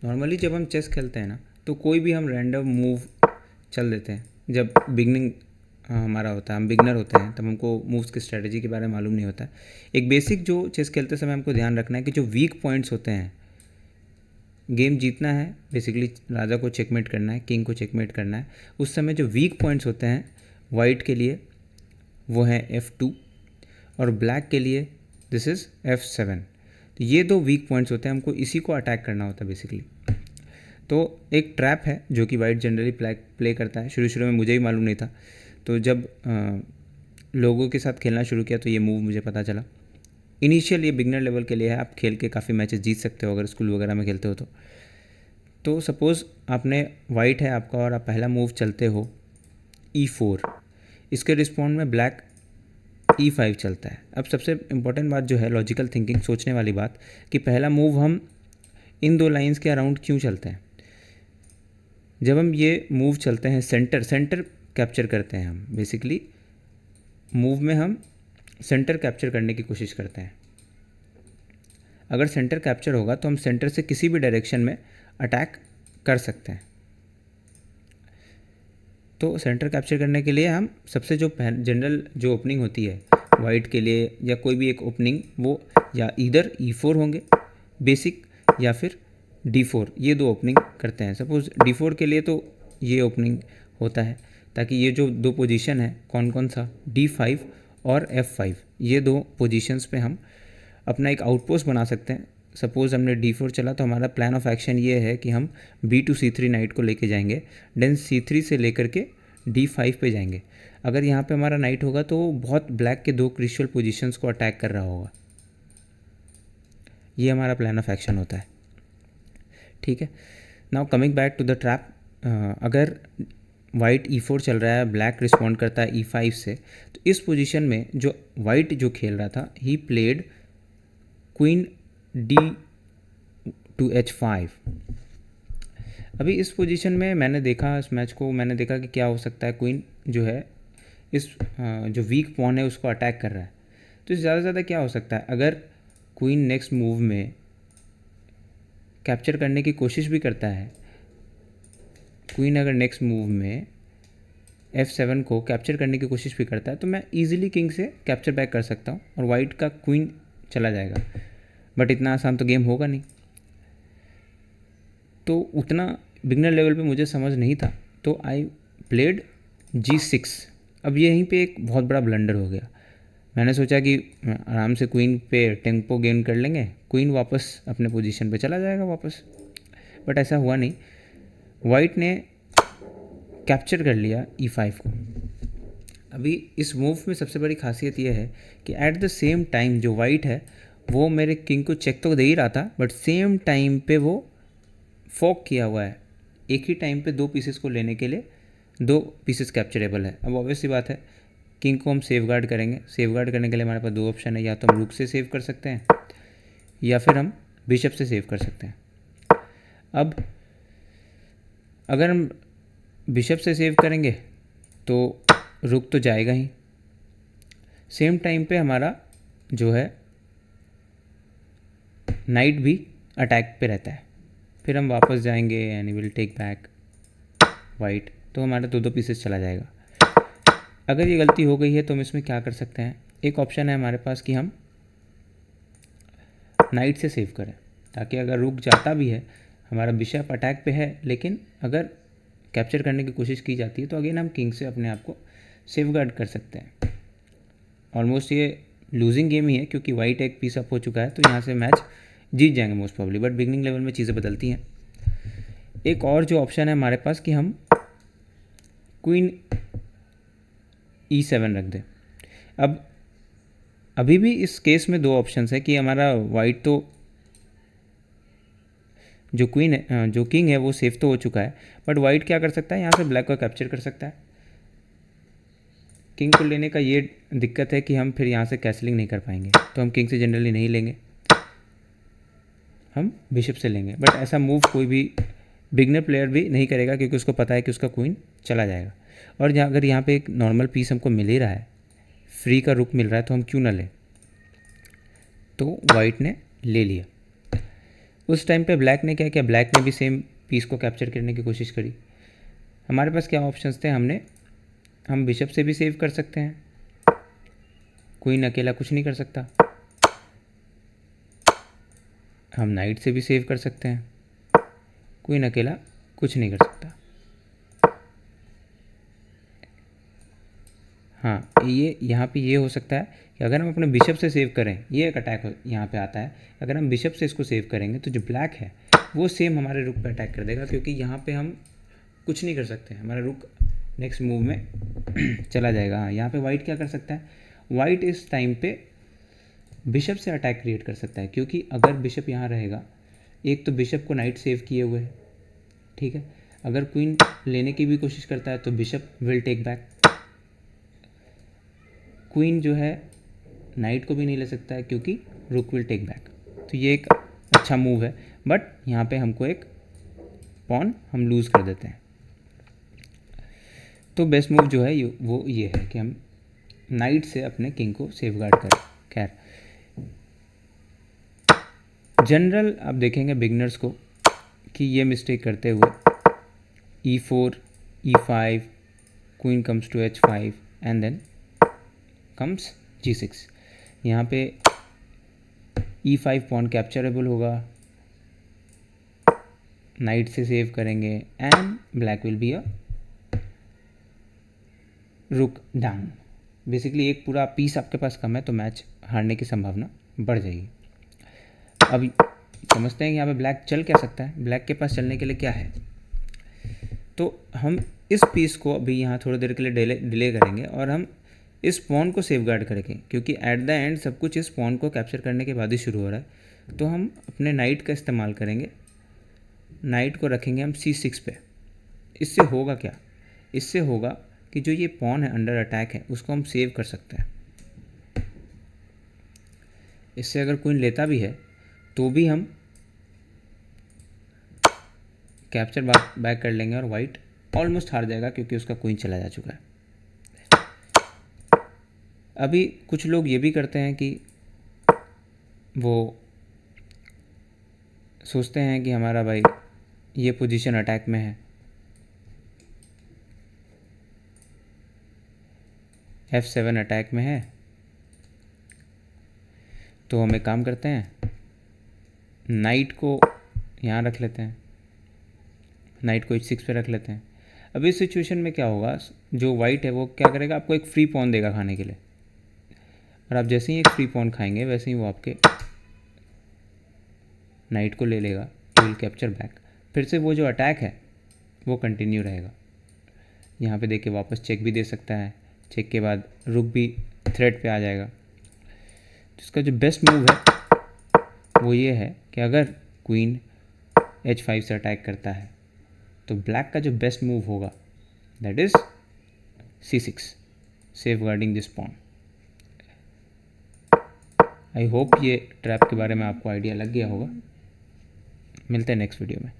Normally जब हम chess खेलते हैं ना, तो कोई भी हम रैंडम मूव चल देते हैं। जब बिगनिंग हमारा होता है, हम बिगनर होते हैं, तब हमको मूव्स की स्ट्रेटजी के बारे में मालूम नहीं होता है। एक बेसिक जो चेस खेलते समय हमको ध्यान रखना है कि जो वीक पॉइंट्स होते हैं, गेम जीतना है बेसिकली, राजा को चेकमेट करना है, किंग को चेकमेट करना है, उस समय जो वीक पॉइंट्स होते हैं वाइट के लिए वो है F2 और ब्लैक के लिए दिस इज़ F7। तो ये दो वीक पॉइंट्स होते हैं, हमको इसी को अटैक करना होता है बेसिकली। तो एक ट्रैप है जो कि वाइट जनरली प्ले करता है। शुरू में मुझे भी मालूम नहीं था, तो जब लोगों के साथ खेलना शुरू किया तो ये मूव मुझे पता चला। इनिशियल ये बिगनर लेवल के लिए है, आप खेल के काफ़ी मैचेस जीत सकते हो अगर स्कूल वगैरह में खेलते हो तो सपोज़ आपने वाइट है आपका और आप पहला मूव चलते हो E4, इसके रिस्पॉन्ड में ब्लैक E5 चलता है। अब सबसे इम्पोर्टेंट बात जो है लॉजिकल थिंकिंग, सोचने वाली बात, कि पहला मूव हम इन दो लाइंस के अराउंड क्यों चलते हैं। जब हम ये मूव चलते हैं सेंटर कैप्चर करते हैं, हम बेसिकली मूव में हम सेंटर कैप्चर करने की कोशिश करते हैं। अगर सेंटर कैप्चर होगा तो हम सेंटर से किसी भी डायरेक्शन में अटैक कर सकते हैं। तो सेंटर कैप्चर करने के लिए हम सबसे जो जनरल जो ओपनिंग होती है वाइट के लिए, या कोई भी एक ओपनिंग, वो या इधर E4 होंगे बेसिक या फिर D4, ये दो ओपनिंग करते हैं। सपोज़ D4 के लिए तो ये ओपनिंग होता है, ताकि ये जो दो पोजीशन है कौन कौन सा, D5 और F5, ये दो पोजीशंस पे हम अपना एक आउटपोस्ट बना सकते हैं। सपोज़ हमने D4 चला तो हमारा प्लान ऑफ एक्शन ये है कि हम B2 C3 नाइट को लेके जाएंगे, देन C3 से लेकर के D5 पे जाएंगे। अगर यहाँ पे हमारा नाइट होगा तो बहुत ब्लैक के दो क्रिशियल पोजीशंस को अटैक कर रहा होगा। ये हमारा प्लान ऑफ एक्शन होता है, ठीक है। Now coming back to the trap, अगर वाइट E4 चल रहा है, ब्लैक रिस्पॉन्ड करता है E5 से, तो इस पोजीशन में जो वाइट जो खेल रहा था, ही प्लेड क्वीन D2H5। अभी इस पोजीशन में मैंने देखा, इस मैच को मैंने देखा कि क्या हो सकता है, क्वीन जो है इस जो वीक पॉन है उसको अटैक कर रहा है। तो ज़्यादा से ज़्यादा क्या हो सकता है, अगर क्वीन नेक्स्ट मूव में कैप्चर करने की कोशिश भी करता है, क्वीन अगर नेक्स्ट मूव में F7 को कैप्चर करने की कोशिश भी करता है, तो मैं ईजिली किंग से कैप्चर बैक कर सकता हूँ और वाइट का क्वीन चला जाएगा। बट इतना आसान तो गेम होगा नहीं, तो उतना बिगनर लेवल पे मुझे समझ नहीं था, तो आई प्लेड G6। अब यहीं पे एक बहुत बड़ा ब्लंडर हो गया। मैंने सोचा कि आराम से क्वीन पे टेम्पो गेन कर लेंगे, क्वीन वापस अपने पोजीशन पे चला जाएगा वापस, बट ऐसा हुआ नहीं। वाइट ने कैप्चर कर लिया E5 को। अभी इस मूव में सबसे बड़ी खासियत यह है कि एट द सेम टाइम जो वाइट है वो मेरे किंग को चेक तो दे ही रहा था, बट सेम टाइम पे वो फोक किया हुआ है। एक ही टाइम पे दो पीसेस को लेने के लिए दो पीसेस कैप्चरेबल है। अब ऑब्वियस सी बात है, किंग को हम सेफगार्ड करेंगे। सेफगार्ड करने के लिए हमारे पास दो ऑप्शन है, या तो हम रूक से सेव कर सकते हैं या फिर हम बिशप से सेव कर सकते हैं। अब अगर हम बिशप से सेव करेंगे तो रुक तो जाएगा ही, सेम टाइम पे हमारा जो है नाइट भी अटैक पे रहता है। फिर हम वापस जाएंगे and will take back white, तो हमारा दो पीसेस चला जाएगा। अगर ये गलती हो गई है तो हम इसमें क्या कर सकते हैं, एक ऑप्शन है हमारे पास कि हम नाइट से सेव करें, ताकि अगर रुक जाता भी है, हमारा बिशप अटैक पे है, लेकिन अगर कैप्चर करने की कोशिश की जाती है तो अगेन हम किंग से अपने आप को सेफगार्ड कर सकते हैं। ऑलमोस्ट ये लूजिंग गेम ही है, क्योंकि वाइट एक पीस अप हो चुका है, तो यहाँ से मैच जीत जाएंगे most probably, but beginning level में चीज़ें बदलती हैं। एक और जो ऑप्शन है हमारे पास कि हम क्वीन E7 रख दें। अब अभी भी इस केस में दो ऑप्शंस है कि हमारा वाइट तो जो क्वीन है, जो किंग है वो सेफ तो हो चुका है, बट वाइट क्या कर सकता है, यहाँ से ब्लैक को कैप्चर कर सकता है। किंग को लेने का ये दिक्कत है कि हम फिर यहाँ से कैसलिंग नहीं कर पाएंगे, तो हम किंग से जनरली नहीं लेंगे, हम बिशप से लेंगे। बट ऐसा मूव कोई भी बिगनर प्लेयर भी नहीं करेगा, क्योंकि उसको पता है कि उसका क्वीन चला जाएगा। और अगर यहाँ पे एक नॉर्मल पीस हमको मिल ही रहा है, फ्री का रुक मिल रहा है, तो हम क्यों ना लें। तो वाइट ने ले लिया। उस टाइम पे ब्लैक ने क्या किया, ब्लैक ने भी सेम पीस को कैप्चर करने की कोशिश करी। हमारे पास क्या ऑप्शंस थे, हम बिशप से भी सेव कर सकते हैं, क्वीन अकेला कुछ नहीं कर सकता। हम नाइट से भी सेव कर सकते हैं, क्वीन अकेला कुछ नहीं कर सकता। हाँ, ये यहाँ पे ये हो सकता है कि अगर हम अपने बिशप से सेव करें, ये एक अटैक यहाँ पे आता है, अगर हम बिशप से इसको सेव करेंगे तो जो ब्लैक है वो सेम हमारे रुक पे अटैक कर देगा, क्योंकि यहाँ पे हम कुछ नहीं कर सकते, हमारा रुक नेक्स्ट मूव में चला जाएगा। हाँ, यहाँ पे वाइट क्या कर सकता है, वाइट इस टाइम पे बिशप से अटैक क्रिएट कर सकता है, क्योंकि अगर बिशप यहाँ रहेगा, एक तो बिशप को नाइट सेव किए हुए है, ठीक है, अगर क्वीन लेने की भी कोशिश करता है तो bishop will take back, queen जो है नाइट को भी नहीं ले सकता है क्योंकि रुक विल टेक बैक। तो ये एक अच्छा मूव है, बट यहाँ पे हमको एक पॉन हम लूज़ कर देते हैं। तो बेस्ट मूव जो है वो ये है कि हम नाइट से अपने किंग को सेफगार्ड करें। खैर, जनरल आप देखेंगे बिगनर्स को कि ये मिस्टेक करते हुए e4, e5, queen comes to h5 and then comes g6। यहाँ पे e5 पॉन कैप्चरेबल होगा, नाइट से सेव करेंगे and black will be a रुक डाउन। बेसिकली एक पूरा पीस आपके पास कम है तो मैच हारने की संभावना बढ़ जाएगी। अब समझते हैं कि यहाँ पे ब्लैक चल क्या सकता है। ब्लैक के पास चलने के लिए क्या है, तो हम इस पीस को अभी यहाँ थोड़ी देर के लिए डिले करेंगे और हम इस पॉन को सेफगार्ड करेंगे, क्योंकि एट द एंड सब कुछ इस पॉन को कैप्चर करने के बाद ही शुरू हो रहा है। तो हम अपने नाइट का इस्तेमाल करेंगे, नाइट को रखेंगे हम c6 पे। इससे होगा क्या, इससे होगा कि जो ये पॉन है अंडर अटैक है उसको हम सेव कर सकते हैं। इससे अगर क्वीन लेता भी है तो भी हम कैप्चर बैक कर लेंगे और वाइट ऑलमोस्ट हार जाएगा क्योंकि उसका क्वीन चला जा चुका है। अभी कुछ लोग ये भी करते हैं कि वो सोचते हैं कि हमारा भाई ये पोजीशन अटैक में है, f7 अटैक में है, तो हम एक काम करते हैं, नाइट को यहाँ रख लेते हैं, नाइट को h6 पे रख लेते हैं। अब इस सिचुएशन में क्या होगा, जो वाइट है वो क्या करेगा, आपको एक फ्री पॉन देगा खाने के लिए, और आप जैसे ही एक फ्री पॉन खाएंगे वैसे ही वो आपके नाइट को ले लेगा, विल कैप्चर बैक। फिर से वो जो अटैक है वो कंटिन्यू रहेगा। यहाँ पे देखिए वापस चेक भी दे सकता है, चेक के बाद रुक भी थ्रेड पे आ जाएगा। तो इसका जो बेस्ट मूव है वो ये है कि अगर क्वीन h5 से अटैक करता है तो ब्लैक का जो बेस्ट मूव होगा that is c6, safeguarding this pawn. I hope ये ट्रैप के बारे में आपको आइडिया लग गया होगा। मिलते हैं नेक्स्ट वीडियो में।